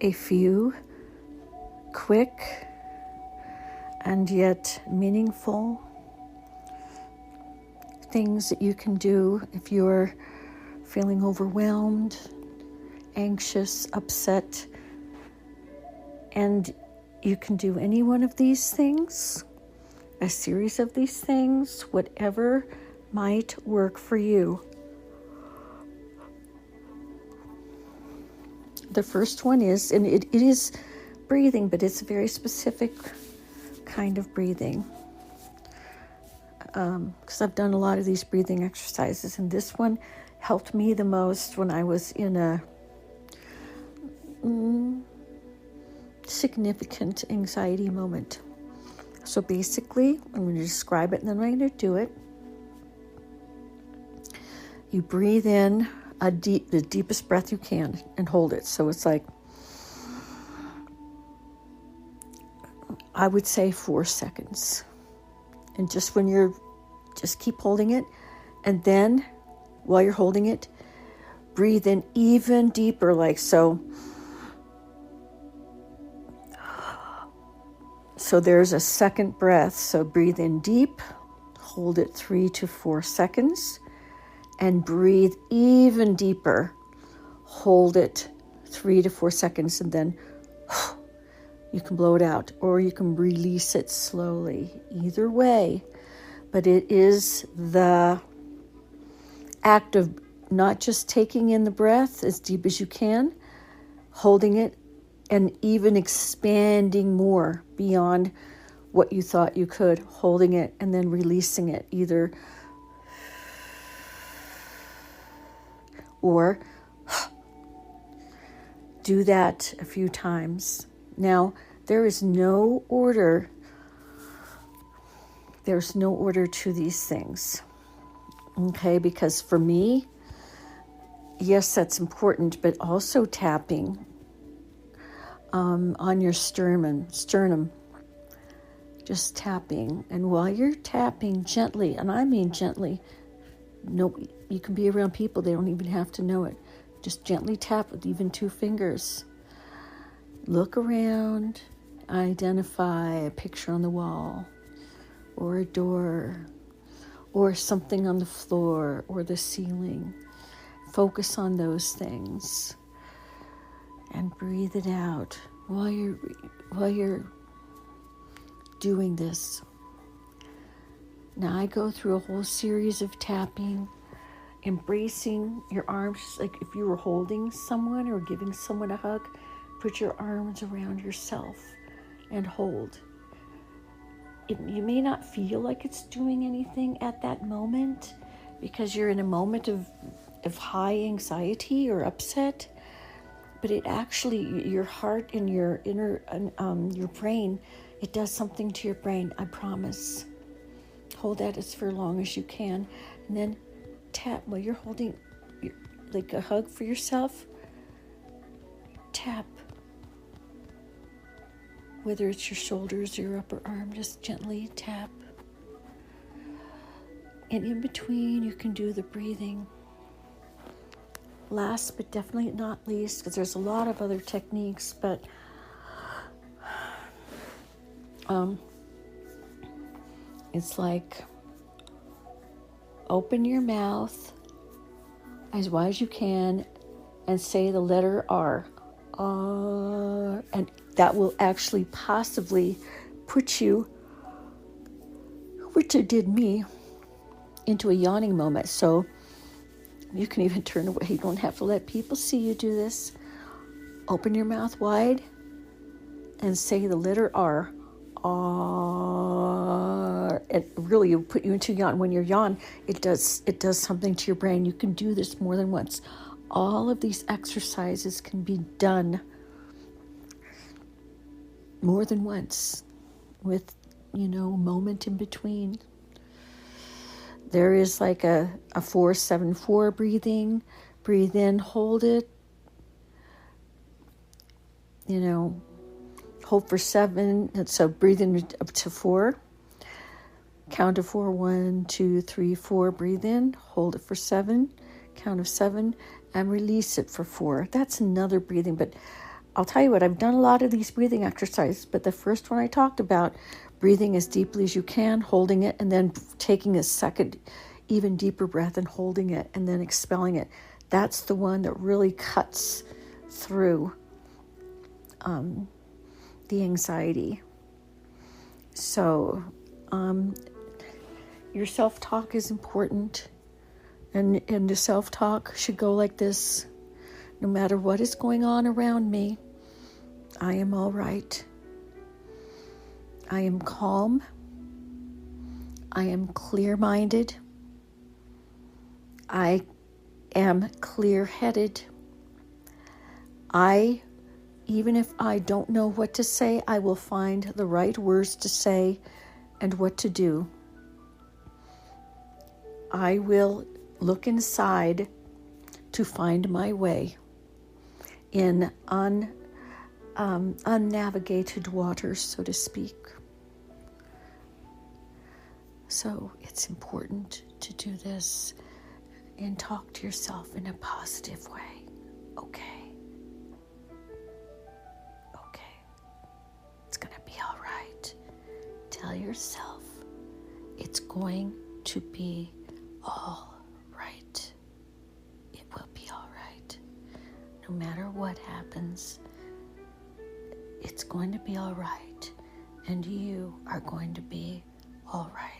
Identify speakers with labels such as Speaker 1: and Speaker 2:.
Speaker 1: a few quick and yet meaningful things that you can do if you're feeling overwhelmed, anxious, upset. And you can do any one of these things, a series of these things, whatever might work for you. The first one is, and it is breathing, but it's a very specific kind of breathing. Because I've done a lot of these breathing exercises, and this one helped me the most when I was in a significant anxiety moment. So basically, I'm going to describe it and then I'm going to do it. You breathe in the deepest breath you can and hold it. So it's like, I would say 4 seconds. And just keep holding it. And then while you're holding it, breathe in even deeper, like so. So there's a second breath. So breathe in deep, hold it 3 to 4 seconds, and breathe even deeper. Hold it 3 to 4 seconds, and then you can blow it out, or you can release it slowly. Either way, but it is the act of not just taking in the breath as deep as you can, holding it, and even expanding more beyond what you thought you could, holding it and then releasing it, either or do that a few times. Now, there is no order. There's no order to these things, okay? Because for me, yes, that's important, but also tapping on your sternum, just tapping. And while you're tapping gently, and I mean gently, no, you can be around people, they don't even have to know it. Just gently tap with even 2 fingers. Look around, identify a picture on the wall, or a door, or something on the floor, or the ceiling. Focus on those things. And breathe it out while you're doing this. Now I go through a whole series of tapping, embracing your arms, like if you were holding someone or giving someone a hug, put your arms around yourself and hold. You may not feel like it's doing anything at that moment because you're in a moment of high anxiety or upset. But it actually, your heart and your your brain, it does something to your brain, I promise. Hold that as for long as you can. And then tap while you're holding like a hug for yourself. Tap. Whether it's your shoulders or your upper arm, just gently tap. And in between, you can do the breathing. Last but definitely not least, because there's a lot of other techniques, but it's like open your mouth as wide as you can and say the letter R. And that will actually possibly put you, which it did me, into a yawning moment. So you can even turn away. You don't have to let people see you do this. Open your mouth wide and say the letter R. R. It really will put you into yawn. When you yawn, it does something to your brain. You can do this more than once. All of these exercises can be done more than once with, a moment in between. There is like a 4-7-4 breathing. Breathe in, hold it. Hold for 7. And so breathe in up to 4. Count to 4. 1, 2, 3, 4. Breathe in, hold it for 7. Count of 7, and release it for 4. That's another breathing, but I'll tell you what, I've done a lot of these breathing exercises, but the first one I talked about, breathing as deeply as you can, holding it, and then taking a second, even deeper breath and holding it, and then expelling it. That's the one that really cuts through the anxiety. So your self-talk is important, and the self-talk should go like this: no matter what is going on around me, I am all right. I am calm. I am clear-minded. I am clear-headed. Even if I don't know what to say, I will find the right words to say and what to do. I will look inside to find my way in unnavigated waters, so to speak. So it's important to do this and talk to yourself in a positive way. Okay. It's going to be all right. Tell yourself it's going to be all right. It will be all right. No matter what happens, it's going to be all right. And you are going to be all right.